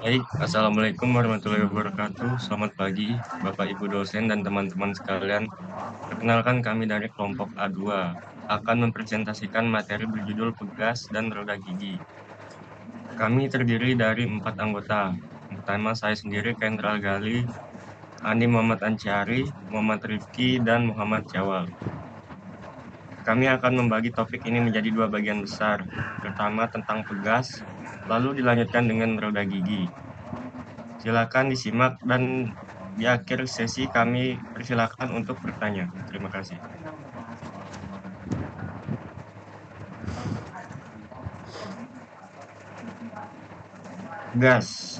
Baik, Assalamualaikum warahmatullahi wabarakatuh. Selamat pagi, Bapak Ibu dosen dan teman-teman sekalian. Perkenalkan kami dari kelompok A2 akan mempresentasikan materi berjudul pegas dan roda gigi. Kami terdiri dari 4 anggota. Yang pertama saya sendiri, Kendral Gali, Andi Muhammad Anciari, Muhammad Rifki, dan Muhammad Jawal. Kami akan membagi topik ini menjadi 2 bagian besar. Pertama tentang pegas, lalu dilanjutkan dengan roda gigi. Silakan disimak dan di akhir sesi kami persilakan untuk bertanya. Terima kasih. Pegas.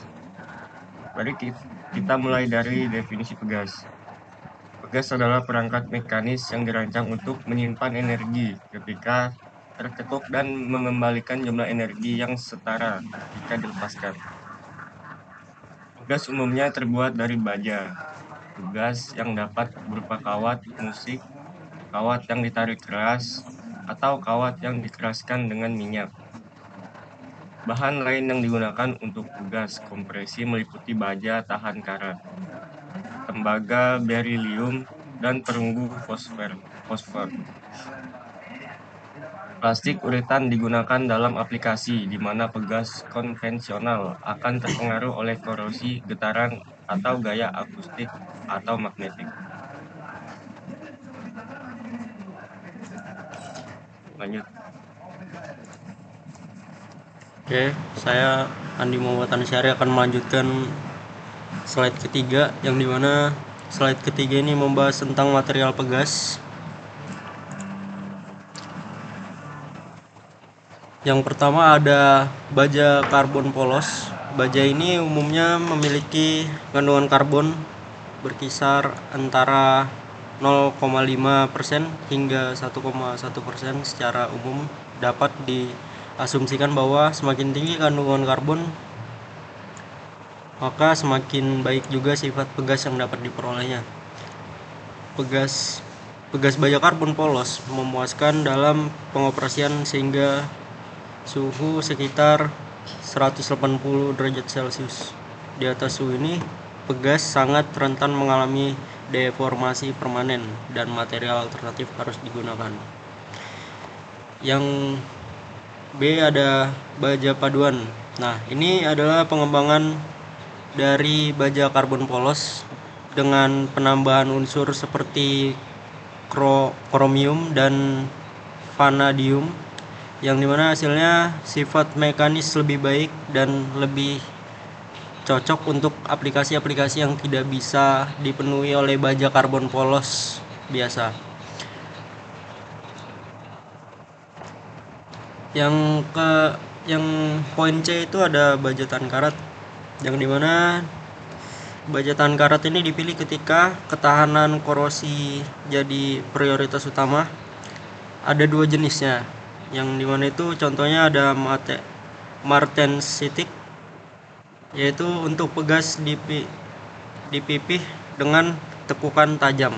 Mari kita mulai dari definisi pegas. Pegas adalah perangkat mekanis yang dirancang untuk menyimpan energi ketika terketuk dan mengembalikan jumlah energi yang setara jika dilepaskan. Pegas umumnya terbuat dari baja. Pegas yang dapat berupa kawat musik, kawat yang ditarik keras, atau kawat yang dikeraskan dengan minyak. Bahan lain yang digunakan untuk pegas kompresi meliputi baja tahan karat, tembaga berilium, dan perunggu fosfor. Plastik uretan digunakan dalam aplikasi di mana pegas konvensional akan terpengaruh oleh korosi, getaran, atau gaya akustik atau magnetik. Lanjut. Oke, saya Andi Muhammad Anciari akan melanjutkan slide ketiga, yang dimana slide ketiga ini membahas tentang material pegas. Yang pertama ada baja karbon polos. Baja ini umumnya memiliki kandungan karbon berkisar antara 0,5% hingga 1,1%. Secara umum dapat diasumsikan bahwa semakin tinggi kandungan karbon, maka semakin baik juga sifat pegas yang dapat diperolehnya. Pegas baja karbon polos memuaskan dalam pengoperasian sehingga suhu sekitar 180 derajat Celcius. Di atas suhu ini, pegas sangat rentan mengalami deformasi permanen dan material alternatif harus digunakan. Yang B ada baja paduan. Nah, ini adalah pengembangan dari baja karbon polos dengan penambahan unsur seperti kromium dan vanadium, yang dimana hasilnya sifat mekanis lebih baik dan lebih cocok untuk aplikasi-aplikasi yang tidak bisa dipenuhi oleh baja karbon polos biasa. Yang poin C itu ada baja tahan karat, yang dimana baja tahan karat ini dipilih ketika ketahanan korosi jadi prioritas utama. Ada 2 jenisnya, yang dimana itu contohnya ada martensitic, yaitu untuk pegas dipipih dengan tekukan tajam,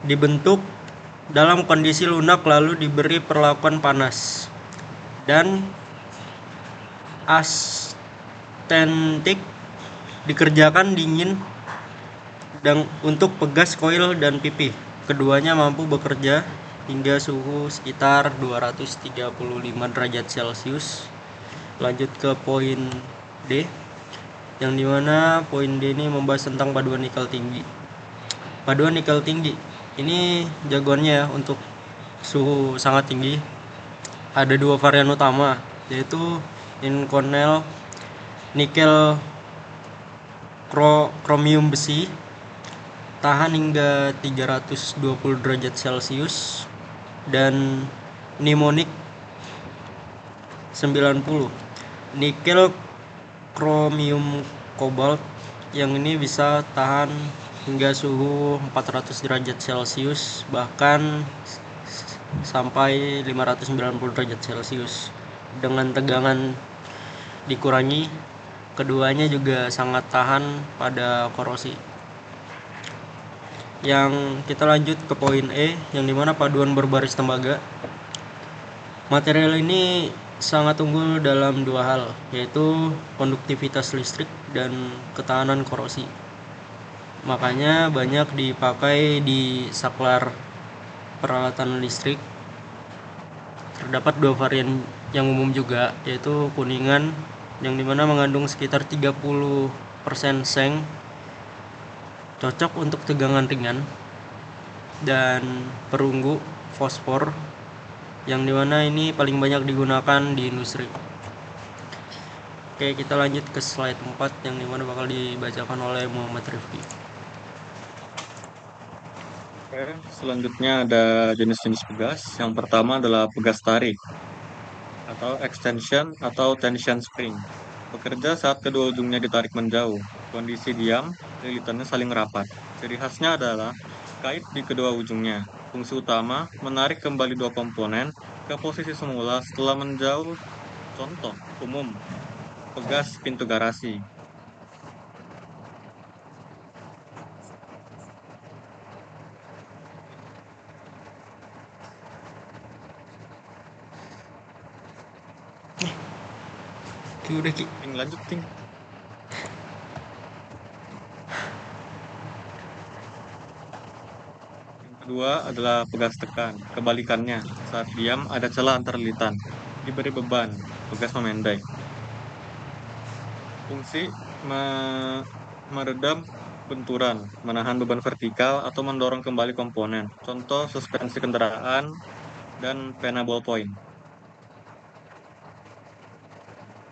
dibentuk dalam kondisi lunak lalu diberi perlakuan panas. Dan astentik dikerjakan dingin dan untuk pegas koil dan pipih. Keduanya mampu bekerja hingga suhu sekitar 235 derajat Celcius. Lanjut ke poin D, yang dimana poin D ini membahas tentang paduan nikel tinggi. Paduan nikel tinggi ini jagoannya ya untuk suhu sangat tinggi. Ada 2 varian utama, yaitu Inconel nikel kromium besi tahan hingga 320 derajat Celcius, dan Nimonic 90 nikel kromium kobalt, yang ini bisa tahan hingga suhu 400 derajat Celcius, bahkan sampai 590 derajat Celcius. Dengan tegangan dikurangi, keduanya juga sangat tahan pada korosi. Yang kita lanjut ke poin E, yang dimana paduan berbaris tembaga. Material ini sangat unggul dalam dua hal, yaitu konduktivitas listrik dan ketahanan korosi. Makanya banyak dipakai di saklar peralatan listrik. Terdapat dua varian yang umum juga, yaitu kuningan yang dimana mengandung sekitar 30% seng, cocok untuk tegangan ringan, dan perunggu fosfor yang dimana ini paling banyak digunakan di industri. Oke, kita lanjut ke slide 4 yang dimana bakal dibacakan oleh Muhammad Rifki. Oke, selanjutnya ada jenis-jenis pegas. Yang pertama adalah pegas tarik atau extension atau tension spring. Bekerja saat kedua ujungnya ditarik menjauh. Kondisi diam, lilitannya saling rapat. Ciri khasnya adalah kait di kedua ujungnya. Fungsi utama, menarik kembali dua komponen ke posisi semula setelah menjauh. Contoh umum, pegas pintu garasi. Udah Ki. Lanjut, Ting. Yang kedua adalah pegas tekan. Kebalikannya, saat diam ada celah antar lilitan. Diberi beban, pegas memendek. Fungsi meredam benturan, menahan beban vertikal atau mendorong kembali komponen. Contoh suspensi kendaraan dan pena ballpoint.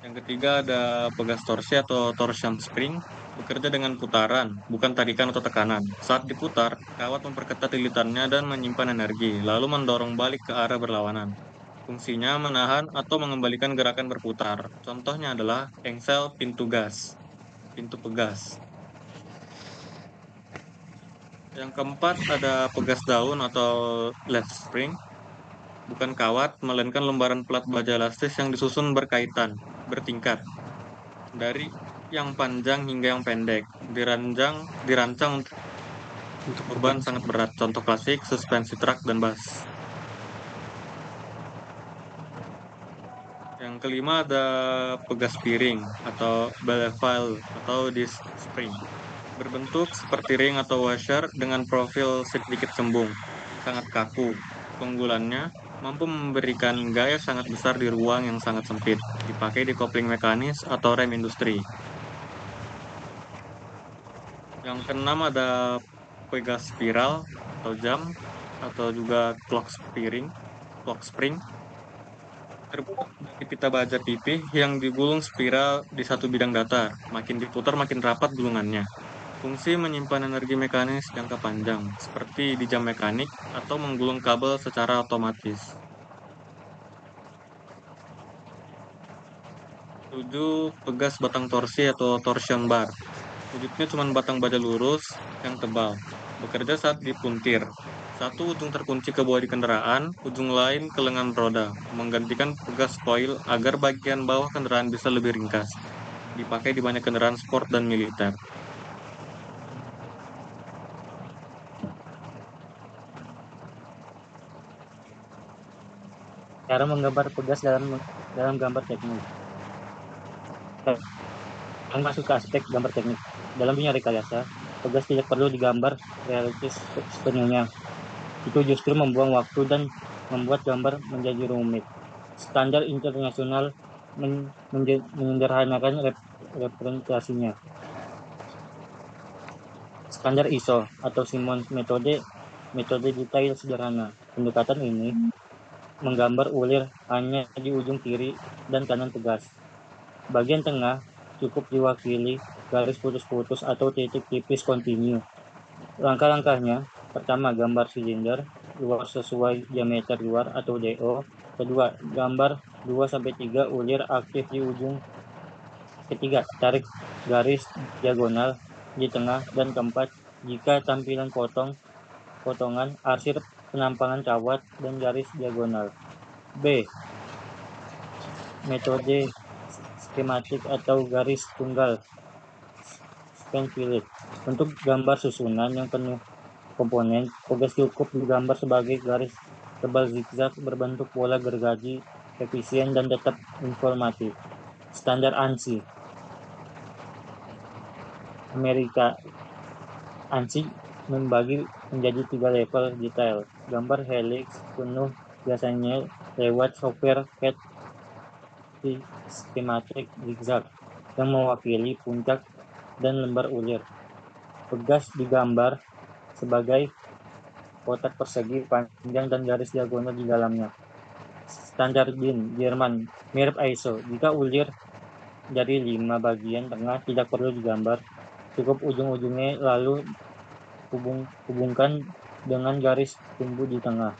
Yang ketiga ada pegas torsi atau torsion spring, bekerja dengan putaran, bukan tarikan atau tekanan. Saat diputar, kawat memperketat lilitannya dan menyimpan energi, lalu mendorong balik ke arah berlawanan. Fungsinya menahan atau mengembalikan gerakan berputar. Contohnya adalah engsel pintu pegas. Yang keempat ada pegas daun atau leaf spring, bukan kawat, melainkan lembaran plat baja elastis yang disusun bertingkat, dari yang panjang hingga yang pendek, dirancang untuk beban sangat berat. Contoh klasik, suspensi truk dan bus. Yang kelima ada pegas piring atau bevel atau disc spring. Berbentuk seperti ring atau washer dengan profil sedikit cembung, sangat kaku. Keunggulannya mampu memberikan gaya sangat besar di ruang yang sangat sempit, dipakai di kopling mekanis atau rem industri. Yang keenam ada pegas spiral atau jam atau juga clock spring. Terbuat dari pita baja pipih yang digulung spiral di satu bidang datar. Makin diputar makin rapat gulungannya. Fungsi menyimpan energi mekanis jangka panjang, seperti di jam mekanik atau menggulung kabel secara otomatis. 7. Pegas batang torsi atau torsion bar. Wujudnya cuma batang baja lurus yang tebal. Bekerja saat dipuntir. Satu ujung terkunci ke bawah di kendaraan, ujung lain ke lengan roda, menggantikan pegas koil agar bagian bawah kendaraan bisa lebih ringkas. Dipakai di banyak kendaraan sport dan militer. Cara menggambar pegas dalam gambar teknik. Yang masuk ke aspek gambar teknik. Dalam dunia rekayasa, pegas tidak perlu digambar realistis sepenuhnya. Itu justru membuang waktu dan membuat gambar menjadi rumit. Standar internasional menyederhanakan representasinya. Standar ISO atau Simmons metode detail sederhana. Pendekatan ini menggambar ulir hanya di ujung kiri dan kanan pegas. Bagian tengah cukup diwakili garis putus-putus atau titik tipis kontinu. Langkah-langkahnya, pertama gambar silinder luar sesuai diameter luar atau DO. Kedua, gambar 2-3 ulir aktif di ujung. Ketiga, tarik garis diagonal di tengah. Dan keempat, jika tampilan potongan, arsir penampangan kawat dan garis diagonal. B. Metode skematik atau garis tunggal span fillet. Untuk gambar susunan yang penuh komponen, pegas cukup digambar sebagai garis tebal zigzag berbentuk bola gergaji efisien, dan tetap informatif. Standar ANSI Amerika ANSI membagi menjadi 3 level detail. Gambar helix penuh biasanya lewat software CAD schematic zigzag yang mewakili puncak dan lembar ulir. Pegas digambar sebagai kotak persegi panjang dan garis diagonal di dalamnya. Standar DIN Jerman mirip ISO. Jika ulir dari 5 bagian tengah tidak perlu digambar, cukup ujung-ujungnya lalu hubungkan dengan garis tumbuh di tengah.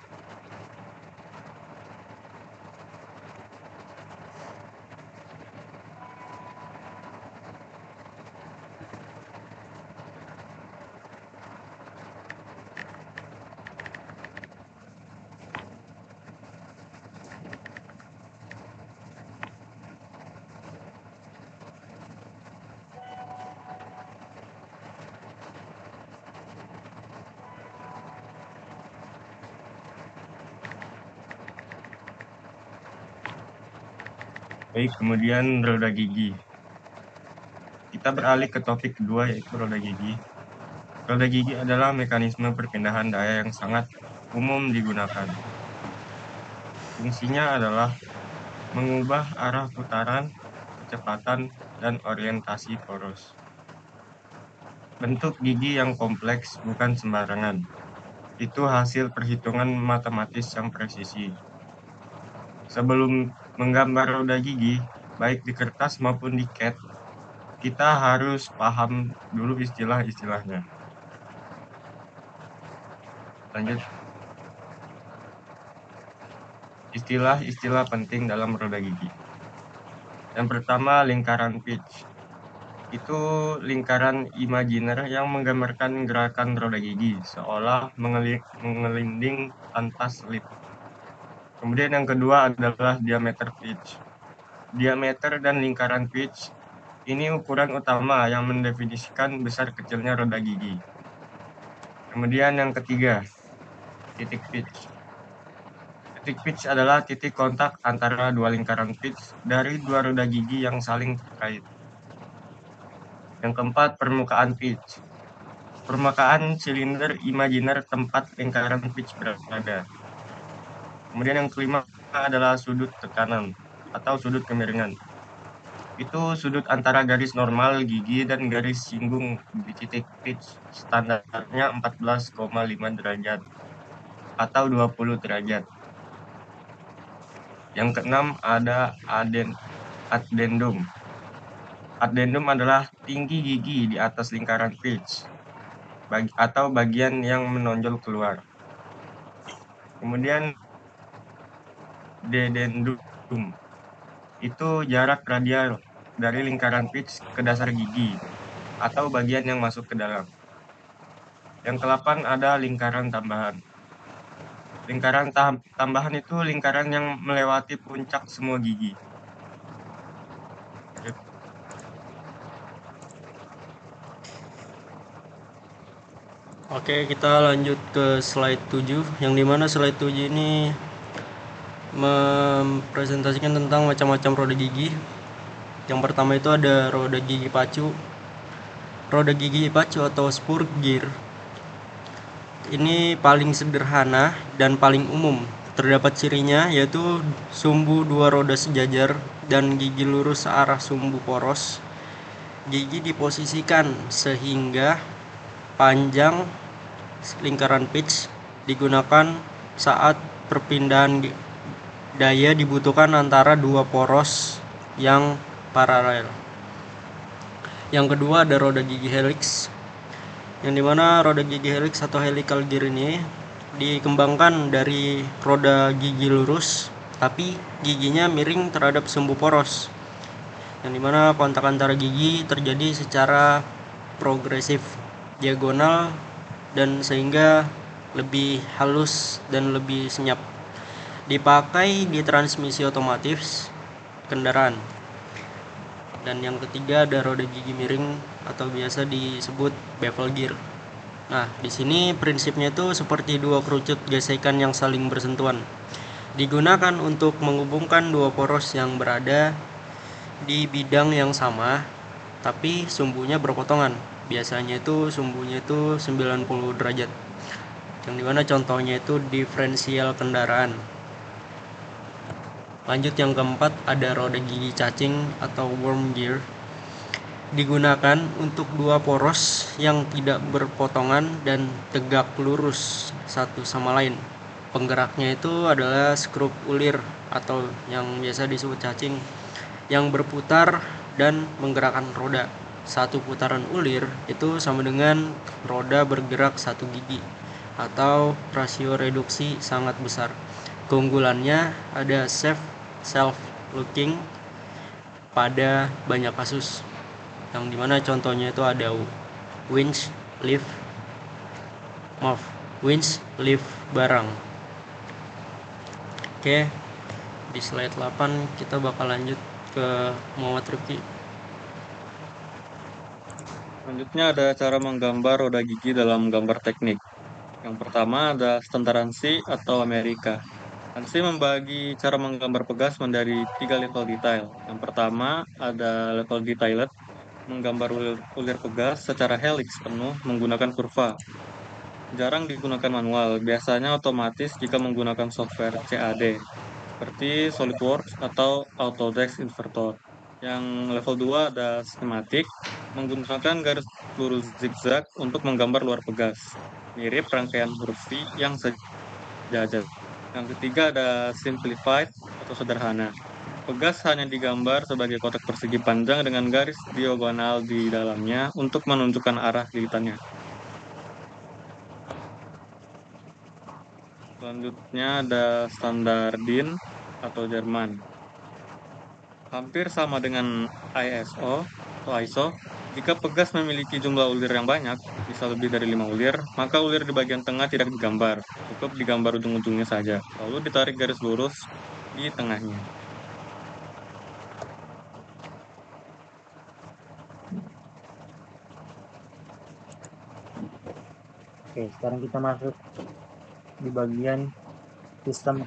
Baik, kemudian roda gigi. Kita beralih ke topik kedua, yaitu roda gigi. Roda gigi adalah mekanisme perpindahan daya yang sangat umum digunakan. Fungsinya adalah mengubah arah putaran, kecepatan, dan orientasi poros. Bentuk gigi yang kompleks bukan sembarangan. Itu hasil perhitungan matematis yang presisi. Sebelum menggambar roda gigi, baik di kertas maupun di CAD, kita harus paham dulu istilah-istilahnya. Lanjut. Istilah-istilah penting dalam roda gigi. Yang pertama, lingkaran pitch. Itu lingkaran imajiner yang menggambarkan gerakan roda gigi, seolah mengelinding tanpa selip. Kemudian yang kedua adalah diameter pitch. Diameter dan lingkaran pitch ini ukuran utama yang mendefinisikan besar kecilnya roda gigi. Kemudian yang ketiga, titik pitch. Titik pitch adalah titik kontak antara dua lingkaran pitch dari dua roda gigi yang saling terkait. Yang keempat, permukaan pitch. Permukaan silinder imajiner tempat lingkaran pitch berada. Kemudian yang kelima adalah sudut tekanan atau sudut kemiringan. Itu sudut antara garis normal gigi dan garis singgung di titik pitch. Standarnya 14,5 derajat atau 20 derajat. Yang keenam ada addendum. Addendum adalah tinggi gigi di atas lingkaran pitch atau bagian yang menonjol keluar. Kemudian dedendum. Itu jarak radial dari lingkaran pitch ke dasar gigi atau bagian yang masuk ke dalam. Yang ke-8 ada lingkaran tambahan. Lingkaran tambahan itu lingkaran yang melewati puncak semua gigi. Oke, kita lanjut ke slide 7, yang dimana slide 7 ini mempresentasikan tentang macam-macam roda gigi. Yang pertama itu ada roda gigi pacu. Roda gigi pacu atau spur gear ini paling sederhana dan paling umum. Terdapat cirinya yaitu sumbu dua roda sejajar dan gigi lurus searah sumbu poros. Gigi diposisikan sehingga panjang lingkaran pitch digunakan saat perpindahan daya dibutuhkan antara dua poros yang paralel. Yang kedua ada roda gigi helix, yang dimana roda gigi helix atau helical gear ini dikembangkan dari roda gigi lurus tapi giginya miring terhadap sumbu poros, yang dimana kontak antara gigi terjadi secara progresif diagonal dan sehingga lebih halus dan lebih senyap. Dipakai di transmisi otomatis kendaraan. Dan yang ketiga ada roda gigi miring atau biasa disebut bevel gear. Nah, di sini prinsipnya itu seperti dua kerucut gesekan yang saling bersentuhan. Digunakan untuk menghubungkan dua poros yang berada di bidang yang sama, tapi sumbunya berpotongan. Biasanya itu sumbunya itu 90 derajat. Yang dimana contohnya itu diferensial kendaraan. Lanjut yang keempat, ada roda gigi cacing atau worm gear. Digunakan untuk dua poros yang tidak berpotongan dan tegak lurus satu sama lain. Penggeraknya itu adalah skrup ulir atau yang biasa disebut cacing yang berputar dan menggerakkan roda. Satu putaran ulir itu sama dengan roda bergerak satu gigi atau rasio reduksi sangat besar. Keunggulannya ada self-locking pada banyak kasus, yang dimana contohnya itu ada winch lift barang. Oke, di slide 8 kita bakal lanjut ke Muhammad Rifki. Selanjutnya ada cara menggambar roda gigi dalam gambar teknik. Yang pertama ada standar ANSI atau Amerika. ANSI membagi cara menggambar pegas menjadi 3 level detail. Yang pertama ada level detailed, menggambar ulir pegas secara helix penuh menggunakan kurva. Jarang digunakan manual, biasanya otomatis jika menggunakan software CAD, seperti SolidWorks atau Autodesk Invertor. Yang level 2 ada schematic, menggunakan garis lurus zigzag untuk menggambar luar pegas, mirip rangkaian huruf V yang sejajar. Yang ketiga ada simplified atau sederhana. Pegas hanya digambar sebagai kotak persegi panjang dengan garis diagonal di dalamnya untuk menunjukkan arah lilitannya. Selanjutnya ada standar DIN atau Jerman. Hampir sama dengan ISO atau ISO. Jika pegas memiliki jumlah ulir yang banyak, bisa lebih dari 5 ulir, maka ulir di bagian tengah tidak digambar. Cukup digambar ujung-ujungnya saja, lalu ditarik garis lurus di tengahnya. Oke, sekarang kita masuk di bagian sistem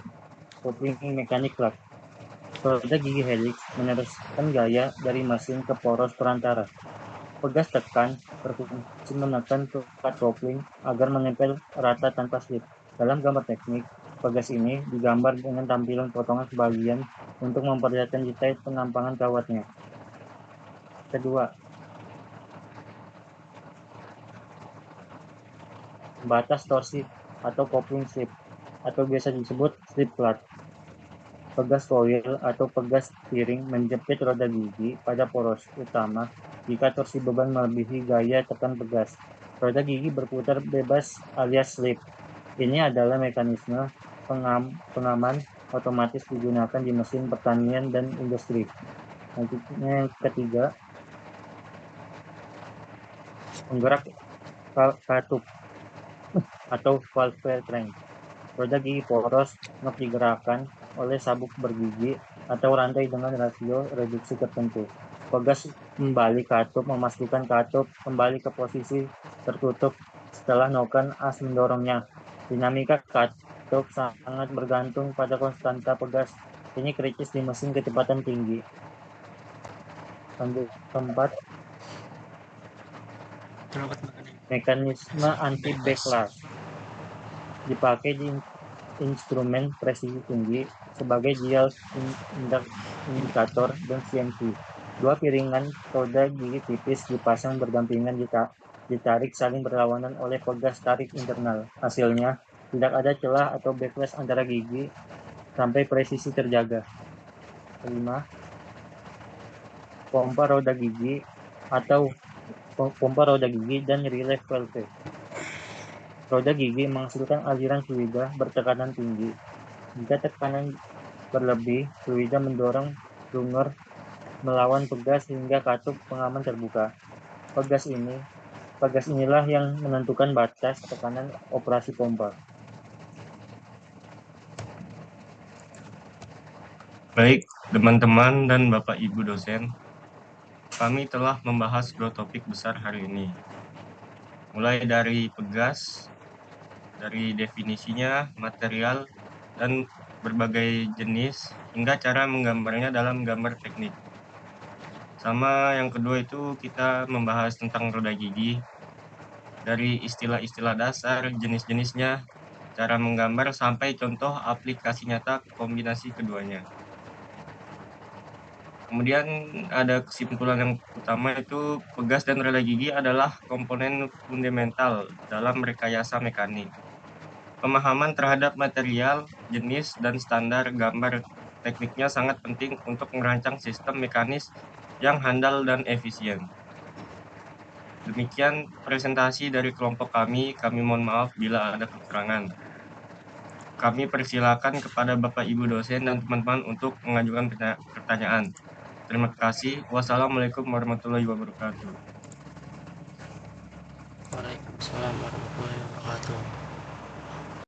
coupling mekanik plug. Roda gigi helix meneruskan gaya dari mesin ke poros perantara. Pegas tekan berfungsi menekan pekat kopling agar menempel rata tanpa slip. Dalam gambar teknik, pegas ini digambar dengan tampilan potongan sebagian untuk memperlihatkan detail pengampangan kawatnya. Kedua, batas torsi atau kopling slip atau biasa disebut slip plug. Pegas foil atau pegas piring menjepit roda gigi pada poros utama jika torsi beban melebihi gaya tekan pegas. Roda gigi berputar bebas alias slip. Ini adalah mekanisme pengaman otomatis digunakan di mesin pertanian dan industri. Selanjutnya yang ketiga, penggerak katup atau valve crank. Roda gigi poros nok digerakkan oleh sabuk bergigi atau rantai dengan rasio reduksi tertentu. Pegas kembali katup memastikan katup kembali ke posisi tertutup setelah noken as mendorongnya. Dinamika katup sangat bergantung pada konstanta pegas. Ini kritis di mesin kecepatan tinggi. Lanjut keempat, mekanisme anti backlash dipakai di instrumen presisi tinggi sebagai dial indikator dan CNC. Dua piringan roda gigi tipis dipasang berdampingan ditarik saling berlawanan oleh pegas tarik internal. Hasilnya, tidak ada celah atau backlash antara gigi sampai presisi terjaga. Kelima, pompa roda gigi atau pompa roda gigi dan relay valve. Roda gigi menghasilkan aliran fluida bertekanan tinggi. Jika tekanan berlebih, fluida mendorong plunger melawan pegas hingga katup pengaman terbuka. Pegas inilah yang menentukan batas tekanan operasi pompa. Baik, teman-teman dan Bapak Ibu dosen, kami telah membahas dua topik besar hari ini. Mulai dari pegas, dari definisinya, material, dan berbagai jenis hingga cara menggambarnya dalam gambar teknik. Sama yang kedua itu kita membahas tentang roda gigi, dari istilah-istilah dasar, jenis-jenisnya, cara menggambar, sampai contoh aplikasi nyata kombinasi keduanya. Kemudian ada kesimpulan yang utama itu pegas dan roda gigi adalah komponen fundamental dalam rekayasa mekanik. Pemahaman terhadap material, jenis, dan standar gambar tekniknya sangat penting untuk merancang sistem mekanis yang handal dan efisien. Demikian presentasi dari kelompok kami mohon maaf bila ada kekurangan. Kami persilakan kepada Bapak Ibu dosen dan teman-teman untuk mengajukan pertanyaan. Terima kasih. Wassalamualaikum warahmatullahi wabarakatuh.